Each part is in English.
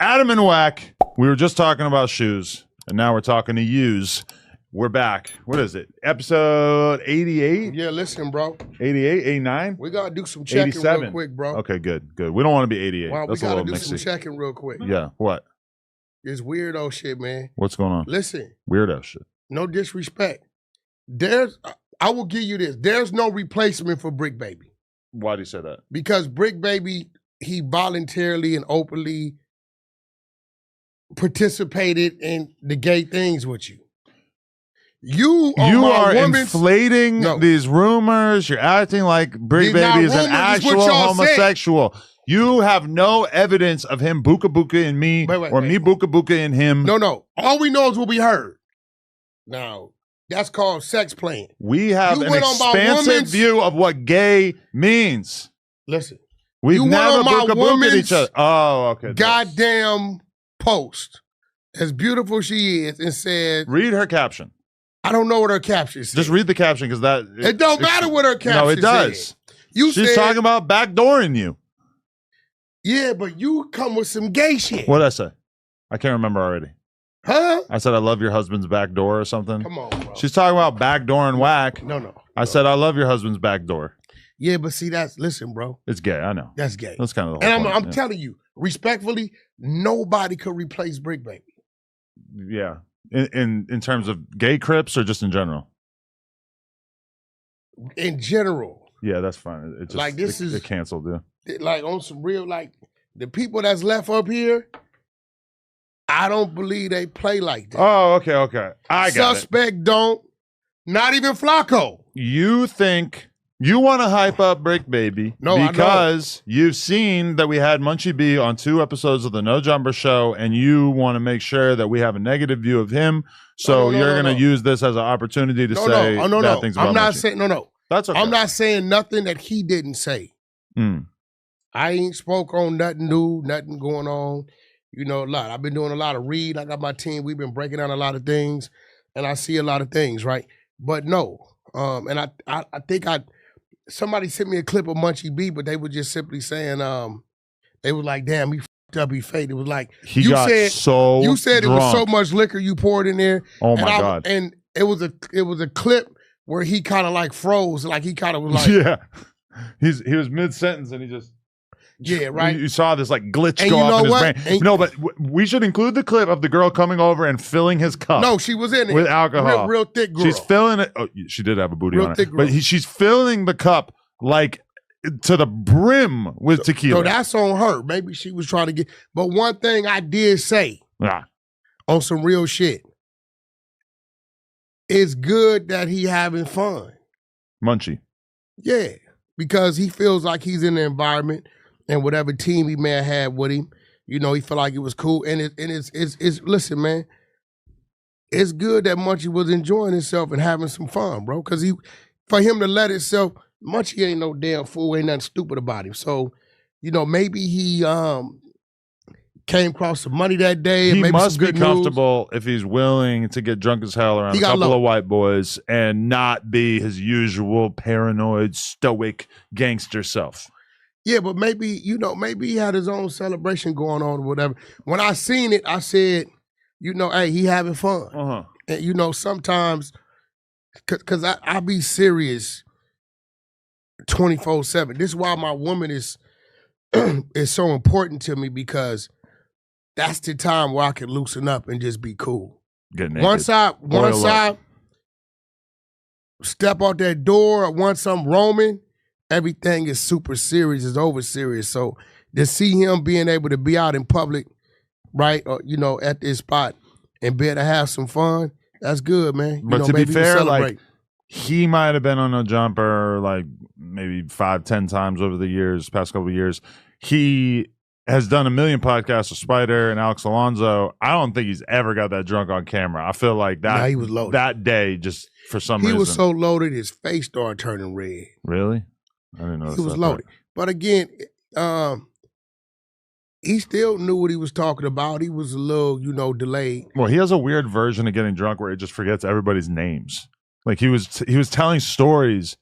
Adam and Wack. We were just talking about shoes, and now we're talking to yous. We're back. What is it? Episode 88? Yeah, listen, bro. 88, 89? We got to do some checking 87. real quick, bro. Okay, good. We don't want to be 88. Well, we That's a got to little do mixy. some checking real quick. Yeah, what? It's weirdo shit, man. What's going on? Listen. Weirdo shit. No disrespect. I will give you this. There's no replacement for Brick Baby. Why do you say that? Because Brick Baby, he voluntarily and openly participated in the gay things with you. You are inflating these rumors. You're acting like Brick Baby is an actual homosexual. You have no evidence of him buka buka in me or me buka buka in him. No. All we know is what we heard. Now, that's called sex playing. We have an expansive view of what gay means. Listen. We've never buka buka at each other. Oh, okay. Goddamn post. As beautiful she is, and said, read her caption. I don't know what her caption said. Just read the caption because that it don't matter what her caption said. No, it does. She's talking about backdooring you. Yeah, but you come with some gay shit. What'd I say? I can't remember already. Huh? I said I love your husband's back door or something. Come on, bro. She's talking about backdooring Wack. No. I said I love your husband's back door. Yeah, but see, listen, bro. It's gay, I know. That's gay. That's kind of the whole point. And I'm telling you, respectfully, nobody could replace Brick Baby. Yeah. In terms of gay Crips or just in general? In general. Yeah, that's fine. It just, like it canceled, yeah. Like on some real, like the people that's left up here, I don't believe they play like that. Oh, okay. I got Suspect don't. Not even Flacco. You think you want to hype up Brick Baby because you've seen that we had Munchie B on 2 episodes of the No Jumper Show, and you want to make sure that we have a negative view of him. So you're going to use this as an opportunity to say bad things about I'm not Munchie. saying That's okay. I'm not saying nothing that he didn't say. I ain't spoke on nothing new, nothing going on. You know, a lot. I've been doing a lot of read. I got my team. We've been breaking down a lot of things, and I see a lot of things, right? But no, and I think somebody sent me a clip of Munchie B, but they were just simply saying, they were like, damn, he f***ed up, he faked. It was like, you said drunk. It was so much liquor you poured in there. Oh my God. And it was a clip where he kind of like froze, like he kind of was like. Yeah. He was mid-sentence and he just. Yeah, right. You saw this like glitch go off in his brain. No, but we should include the clip of the girl coming over and filling his cup. No, she was in it with alcohol. Real thick girl. She's filling it. Oh, she did have a booty real on thick it, girl. but she's filling the cup like to the brim with tequila. So that's on her. Maybe she was trying to get. But one thing I did say on some real shit, it's good that he having fun. Munchie. Yeah, because he feels like he's in the environment. And whatever team he may have had with him, you know, he felt like it was cool. And it's listen, man, it's good that Munchie was enjoying himself and having some fun, bro. Because for him to let himself, Munchie ain't no damn fool, ain't nothing stupid about him. So, you know, maybe he came across some money that day. And he maybe must some be good comfortable if he's willing to get drunk as hell around a couple of white boys and not be his usual paranoid, stoic gangster self. Yeah, but maybe he had his own celebration going on or whatever. When I seen it, I said, you know, hey, he having fun. And, you know, sometimes, because I be serious 24/7. This is why my woman is so important to me, because that's the time where I can loosen up and just be cool. Once I step out that door, once I'm roaming, everything is super serious, is over serious. So to see him being able to be out in public, right, or, you know, at this spot and be able to have some fun, that's good, man. But to be fair, like, he might have been on a jumper like maybe 5-10 times over the past couple of years. He has done a million podcasts with Spider and Alex Alonso. I don't think he's ever got that drunk on camera. I feel like that he was loaded. That day, just for some reason. He was so loaded, his face started turning red. Really? I didn't know. He was loaded. But again, he still knew what he was talking about. He was a little, you know, delayed. Well, he has a weird version of getting drunk where he just forgets everybody's names. Like he was telling stories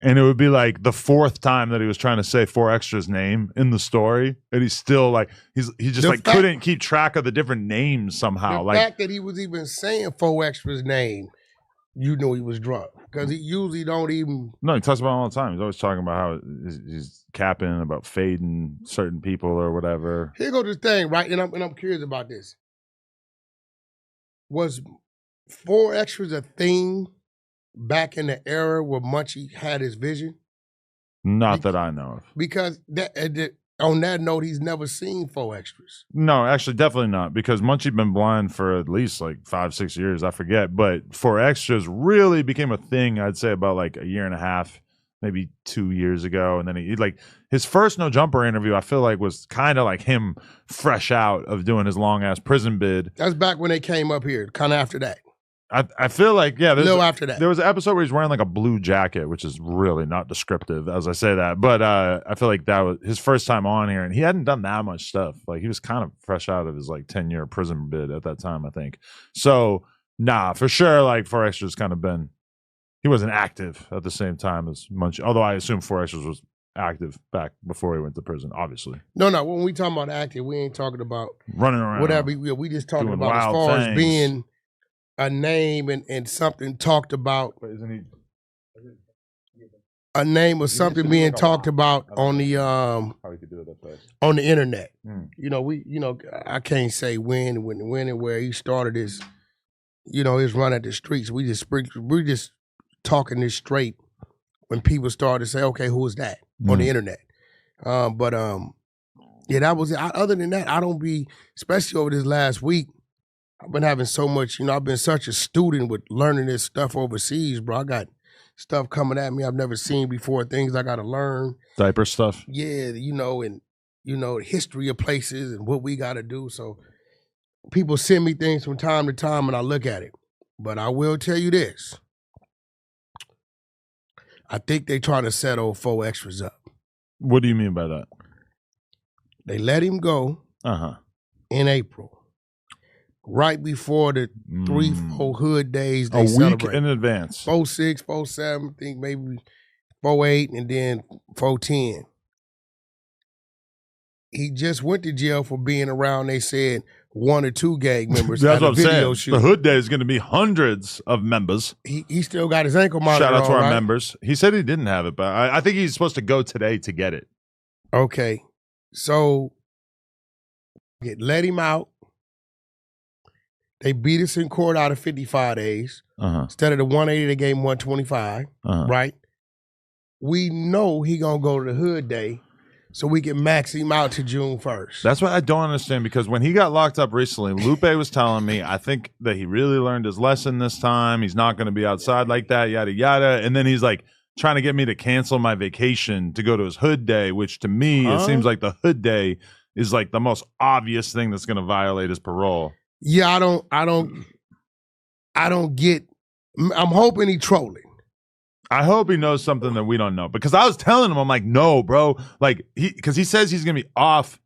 And it would be like the fourth time that he was trying to say 4Extra's name in the story, and he's still like he just like couldn't keep track of the different names somehow. The fact that he was even saying 4Extra's name, you know he was drunk because he usually don't even. No, he talks about it all the time. He's always talking about how he's capping about fading certain people or whatever. Here goes this thing, right? And I'm curious about this. Was 4Extra's a thing back in the era where Munchie had his vision? Not that I know of. Because on that note, he's never seen 4Extra's. No, actually, definitely not. Because Munchie been blind for at least like 5-6 years. I forget. But 4Extra's really became a thing, I'd say, about like a year and a half, maybe 2 years ago. And then he like his first No Jumper interview, I feel like was kind of like him fresh out of doing his long ass prison bid. That's back when they came up here, kind of after that. I feel like, yeah, after that. There was an episode where he's wearing like a blue jacket, which is really not descriptive as I say that. But I feel like that was his first time on here, and he hadn't done that much stuff. Like he was kind of fresh out of his like 10-year prison bid at that time, I think. So nah, for sure, like 4Extra's kind of been, he wasn't active at the same time as Munchie, although I assume 4Extra's was active back before he went to prison, obviously. No, when we talking about active, we ain't talking about running around. Whatever, we just talking about as far as being a name and something talked about. A name or something being talked about on the internet. You know, I can't say when and where he started his, his run at the streets. We just talking this straight when people started to say, okay, who is that on the internet? Yeah, that was it. Other than that, I don't be, especially over this last week, I've been having so much, I've been such a student with learning this stuff overseas, bro. I got stuff coming at me I've never seen before, things I got to learn. Diaper stuff. Yeah, and, the history of places and what we got to do. So people send me things from time to time and I look at it. But I will tell you this. I think they trying to set old 4Extra's up. What do you mean by that? They let him go in April. Right before the 3-4 hood days they celebrate. A week in advance. 4-6, 4-7, I think maybe 4-8, and then 4-10. He just went to jail for being around, they said, 1 or 2 gang members. That's what I'm saying. Shoot. The hood day is going to be hundreds of members. He still got his ankle monitor on, shout out to our right? members. He said he didn't have it, but I think he's supposed to go today to get it. Okay. So, let him out. They beat us in court out of 55 days. Instead of the 180, they gave him 125, right? We know he going to go to the hood day so we can max him out to June 1st. That's what I don't understand, because when he got locked up recently, Lupe was telling me, I think that he really learned his lesson this time. He's not going to be outside like that, yada, yada. And then he's like trying to get me to cancel my vacation to go to his hood day, which to me, it seems like the hood day is like the most obvious thing that's going to violate his parole. Yeah, I don't get. I'm hoping he trolling. I hope he knows something that we don't know, because I was telling him, I'm like, no, bro, like because he says he's gonna be off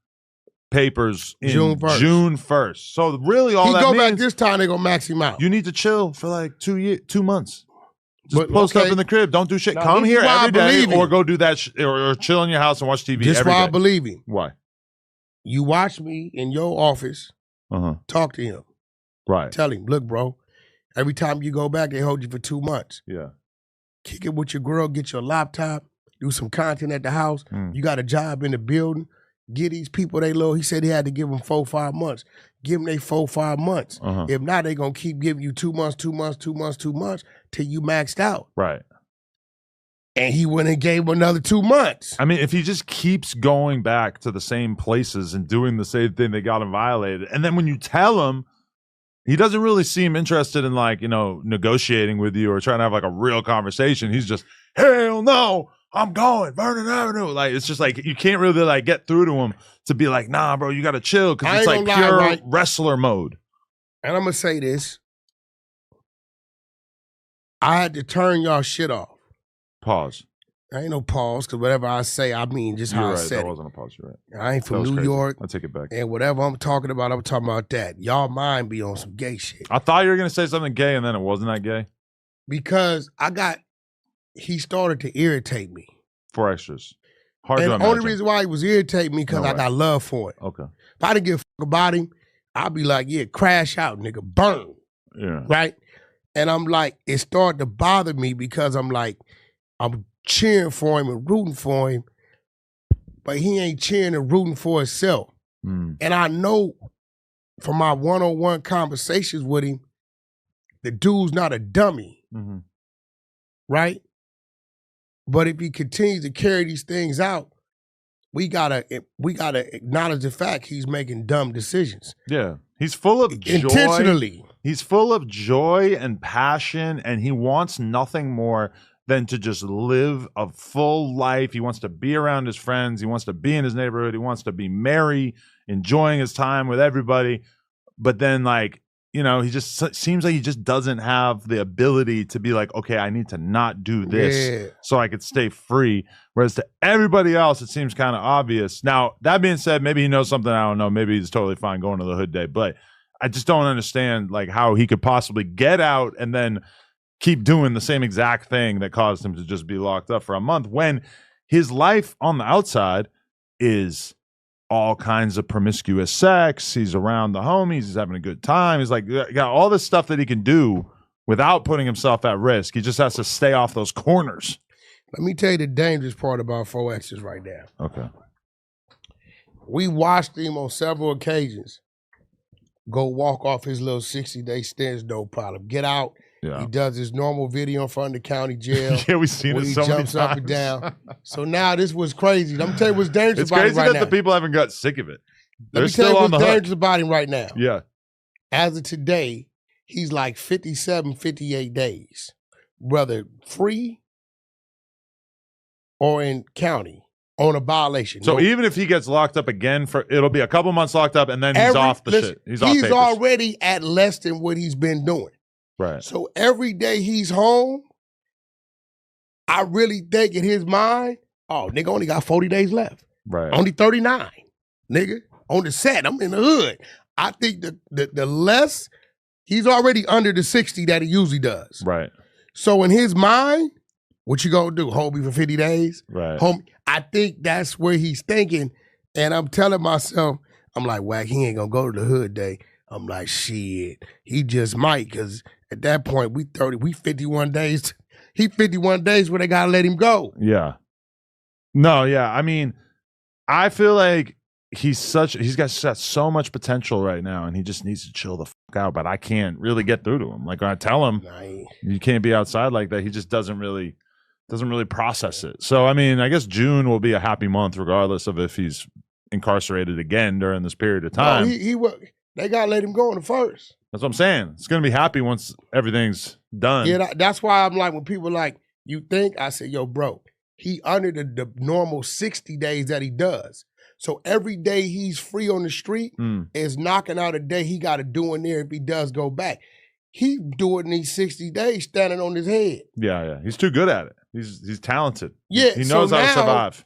papers in June 1st. So really, all that means, back this time, they gonna max him out. You need to chill for like 2 months. Just post up in the crib. Don't do shit. Come here every day, or go do that, or chill in your house and watch TV. This every day. I believe him. Why? You watch me in your office. Talk to him. Right. Tell him, look, bro, every time you go back, they hold you for 2 months. Yeah. Kick it with your girl, get your laptop, do some content at the house. You got a job in the building. Get these people he said he had to give them 4-5 months. Give them 4-5 months. If not, they going to keep giving you 2 months, 2 months, 2 months, 2 months till you maxed out. Right. And he went and gave him another 2 months. I mean, if he just keeps going back to the same places and doing the same thing they got him violated, and then when you tell him, he doesn't really seem interested in like, negotiating with you or trying to have like a real conversation. He's just, hell no, I'm going, Vernon Avenue. Like, it's just like, you can't really like get through to him to be like, nah, bro, you got to chill, because it's like pure wrestler mode. And I'm going to say this. I had to turn y'all shit off. Pause. I ain't no pause, because whatever I say, I mean just how I said it. That wasn't a pause, you're right. I ain't from New York. I take it back. And whatever I'm talking about that. Y'all mind be on some gay shit. I thought you were going to say something gay, and then it wasn't that gay. Because I got he started to irritate me. 4 extras. Hard and to the imagine. only reason why he was irritating me because I got love for it. Okay. If I didn't give a fuck about him, I'd be like, yeah, crash out, nigga, burn. Yeah. Right? And I'm like, it started to bother me because I'm like, I'm cheering for him and rooting for him, but he ain't cheering and rooting for himself. And I know from my one-on-one conversations with him, the dude's not a dummy. Right? But if he continues to carry these things out, we gotta acknowledge the fact he's making dumb decisions. Yeah. He's full of joy. Intentionally. He's full of joy and passion, and he wants nothing more than to just live a full life. He wants to be around his friends. He wants to be in his neighborhood. He wants to be merry, enjoying his time with everybody. But then, like, you know, he just seems like he just doesn't have the ability to be like, okay, I need to not do this so I could stay free. Whereas to everybody else, it seems kind of obvious. Now, that being said, maybe he knows something I don't know. Maybe he's totally fine going to the hood day. But I just don't understand, like, how he could possibly get out and then keep doing the same exact thing that caused him to just be locked up for a month when his life on the outside is all kinds of promiscuous sex. He's around the homies. He's having a good time. He's like, got all this stuff that he can do without putting himself at risk. He just has to stay off those corners. Let me tell you the dangerous part about 4X's right now. Okay. We watched him on several occasions go walk off his little 60-day stance, no problem. Get out. Yeah. He does his normal video in front of the county jail. Yeah, we've seen it so many times. He jumps up and down. So now this was crazy. Let me tell you what's dangerous about him right now. It's crazy that the people haven't got sick of it. Let me tell you what's dangerous about him right now. Yeah. As of today, he's like 57, 58 days. Whether free or in county on a violation. So even if he gets locked up again, it'll be a couple months locked up and then he's off the shit. He's off papers. Already at less than what he's been doing. Right. So every day he's home, I really think in his mind, oh, nigga only got 40 days left. Right. Only 39, nigga. On the set, I'm in the hood. I think the less, he's already under the 60 that he usually does. Right. So in his mind, what you gonna do? Hold me for 50 days? Right. I think that's where he's thinking. And I'm telling myself, I'm like, Wack, he ain't gonna go to the hood day. I'm like, shit, he just might, because at that point, we 51 days. He 51 days where they gotta let him go. Yeah. No, yeah. I mean, I feel like he's got so much potential right now, and he just needs to chill the fuck out. But I can't really get through to him. Like when I tell him you can't be outside like that, he just doesn't really process it. So I mean, I guess June will be a happy month, regardless of if he's incarcerated again during this period of time. No, they gotta let him go in the first. That's what I'm saying. It's gonna be happy once everything's done. Yeah, that's why I'm like, when people like, you think, I say, yo, bro, he under the normal 60 days that he does. So every day he's free on the street is knocking out a day he got to do in there if he does go back. He doing these 60 days standing on his head. Yeah. He's too good at it. He's talented. Yeah, he knows how to survive.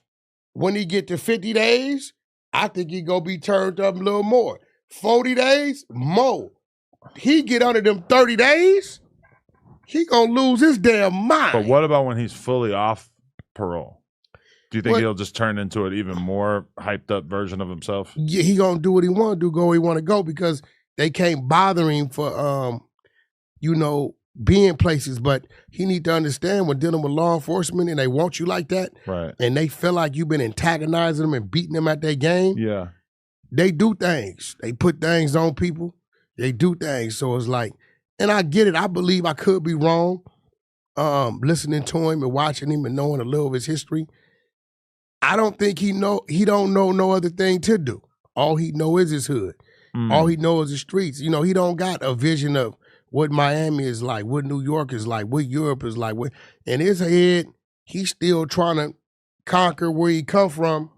When he get to 50 days, I think he gonna be turned up a little more. 40 days, more. He get under them 30 days, he gonna lose his damn mind. But what about when he's fully off parole? Do you think he'll just turn into an even more hyped up version of himself? Yeah, he gonna do what he want to do, go where he want to go, because they can't bother him for being places. But he need to understand, when dealing with law enforcement and they want you like that, right? And they feel like you've been antagonizing them and beating them at their game. Yeah, they do things. They put things on people. They do things. So it's like, and I get it. I believe I could be wrong. Listening to him and watching him and knowing a little of his history, I don't think he don't know no other thing to do. All he know is his hood. All he knows is the streets. You know, he don't got a vision of what Miami is like, what New York is like, what Europe is like. In his head, he's still trying to conquer where he come from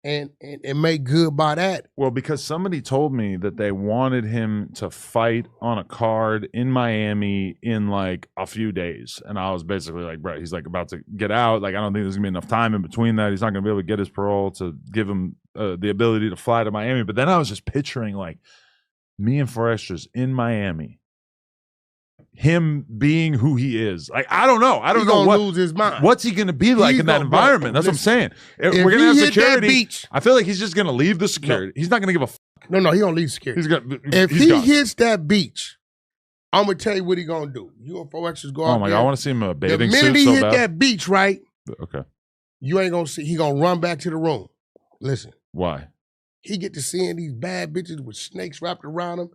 and make good by that. Well, because somebody told me that they wanted him to fight on a card in Miami in like a few days. And I was basically like, bro, he's like about to get out. Like, I don't think there's gonna be enough time in between that. He's not gonna be able to get his parole to give him the ability to fly to Miami. But then I was just picturing like me and Foresters in Miami. him being who he is. Like, I don't know. I don't know what lose his mind. What's he going to be like in that environment? That's what I'm saying. We're going to have security. I feel like he's just going to leave the security. He's not going to give a fuck. No, he don't leave security. If he hits that beach, I'm going to tell you what he going to do. UFO extras go out Oh my God, I want to see him in a bathing suit so bad. The minute he hit that beach, right? Okay. You ain't going to see. He going to run back to the room. Listen. Why? He get to seeing these bad bitches with snakes wrapped around them,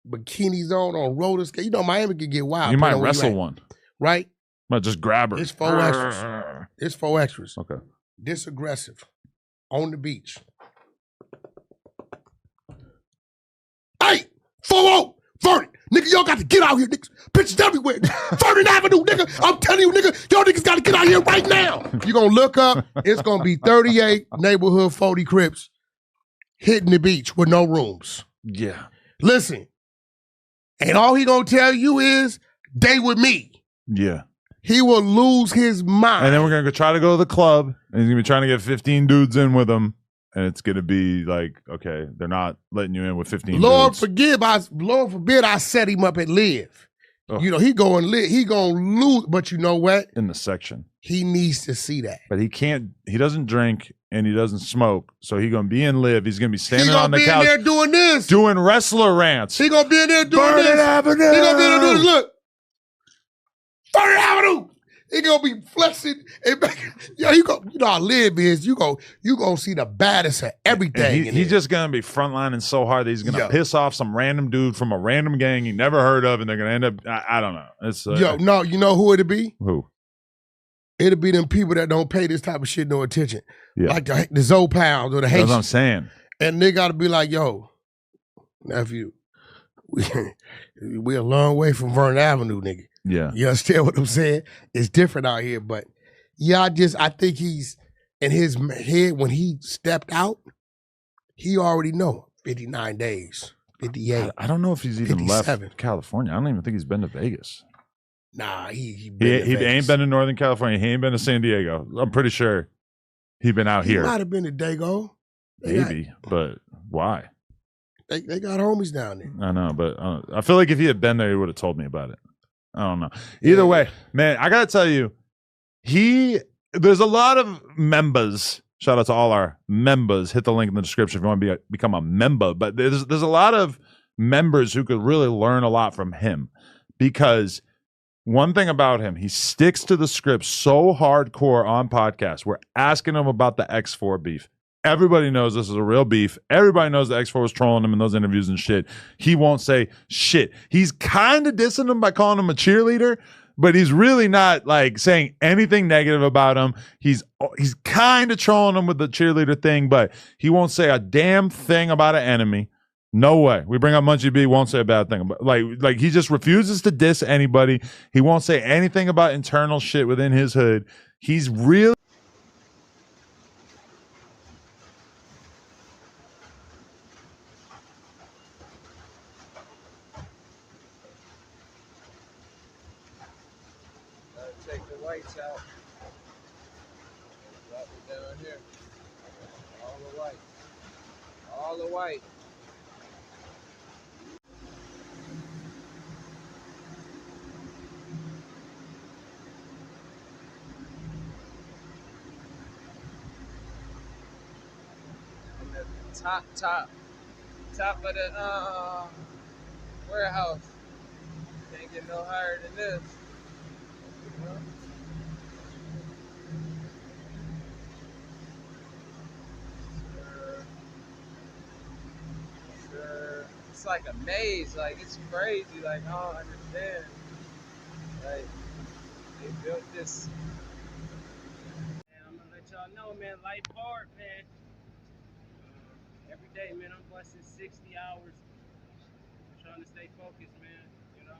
bikinis on roller skates. You know, Miami could get wild. You might wrestle one. Right? Might just grab her. It's 4 extras. It's 4 extras. Okay. This aggressive. On the beach. Hey! 4-0! Vernon! Nigga, y'all got to get out here, niggas. Bitches everywhere. Vernon Avenue, nigga. I'm telling you, nigga, y'all niggas got to get out here right now. You gonna look up, it's gonna be 38 neighborhood 40 Crips hitting the beach with no rooms. Yeah. Listen, and all he gonna tell you is, they with me. Yeah. He will lose his mind. And then we're gonna try to go to the club, and he's gonna be trying to get 15 dudes in with him. And it's gonna be like, okay, they're not letting you in with 15 Lord dudes. Lord forbid I set him up at Live. Oh. You know, he gonna lose, but you know what? In the section. He needs to see that. But he doesn't drink and he doesn't smoke. So he's gonna be in Live. He's gonna be standing on the couch. He gonna be in there doing this. Doing wrestler rants. He gonna be in there doing Vernon this. Avenue. He gonna be in there doing this. Look. Vernon Avenue. He gonna be flexing. Yo, you know how Live is. You gonna see the baddest of everything. He's just gonna be frontlining so hard that he's gonna piss off some random dude from a random gang he never heard of, and they're gonna end up. I don't know. It's no, you know who it'd be? Who? It'd be them people that don't pay this type of shit no attention. Yeah. Like the Zopounds or the Haitians. That's what I'm saying. And they gotta be like, yo, nephew, we're a long way from Vernon Avenue, nigga. Yeah. You understand what I'm saying? It's different out here, but yeah, I think he's in his head when he stepped out, he already know 59 days, 58. I don't know if he's even 57. left California. I don't even think he's been to Vegas. Nah, he ain't been to Northern California. He ain't been to San Diego. I'm pretty sure he been out here. He might have been to Dago. Maybe, but why? They got homies down there. I know, but I feel like if he had been there, he would have told me about it. I don't know. Either way, man, I gotta tell you, there's a lot of members. Shout out to all our members. Hit the link in the description if you want to become a member. But there's a lot of members who could really learn a lot from him, because one thing about him, he sticks to the script so hardcore on podcasts. We're asking him about the X4 beef. Everybody knows this is a real beef. Everybody knows the X4 was trolling him in those interviews and shit. He won't say shit. He's kind of dissing him by calling him a cheerleader, but he's really not like saying anything negative about him. He's kind of trolling him with the cheerleader thing, but he won't say a damn thing about an enemy. No way. We bring up Munchie B, won't say a bad thing about like he just refuses to diss anybody. He won't say anything about internal shit within his hood. He's really take the whites out. Drop it down here. All the white. All the white. And the top of the warehouse. Can't get no higher than this. Sure. It's like a maze, like it's crazy, like I don't understand. Like they built this. And I'm gonna let y'all know, man, life hard, man. Every day, man, I'm busting 60 hours. I'm trying to stay focused, man, you know.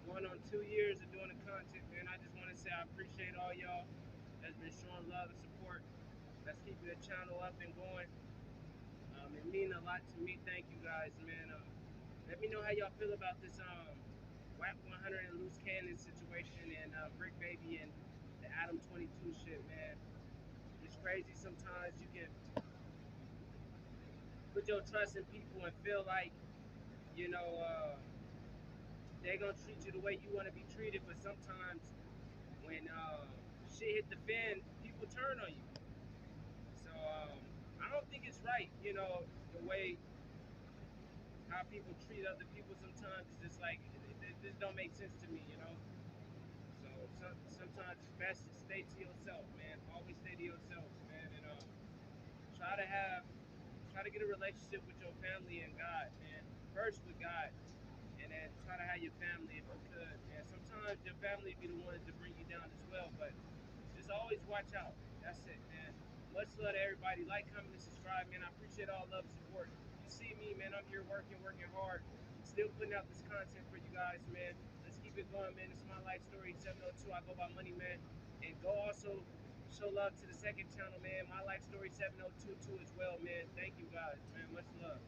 Going on 2 years of doing the content, man. I just want to say I appreciate all y'all that's been showing love and support. That's keeping the channel up and going. It means a lot to me. Thank you guys, man. Let me know how y'all feel about this Wack100 and Loose Cannon situation and Brick Baby and the Adam 22 shit, man. It's crazy sometimes you can put your trust in people and feel like, you know, they're gonna treat you the way you want to be treated. But sometimes when shit hit the fan, people turn on you. So I don't think it's right, you know, the way how people treat other people. Sometimes it's just like this don't make sense to me, you know. So sometimes it's best to stay to yourself, man. Always stay to yourself, man, and try to have try to get a relationship with your family and God, man. First with God, and then try to have your family if you could. And sometimes your family be the ones to bring you down as well, but just always watch out. That's it, man. Much love to everybody. Like, comment, and subscribe, man. I appreciate all love and support. You see me, man. I'm here working hard. Still putting out this content for you guys, man. Let's keep it going, man. This is my life story 702. I go by Money, man. And go also show love to the second channel, man. My life story 702 too as well, man. Thank you guys, man. Much love.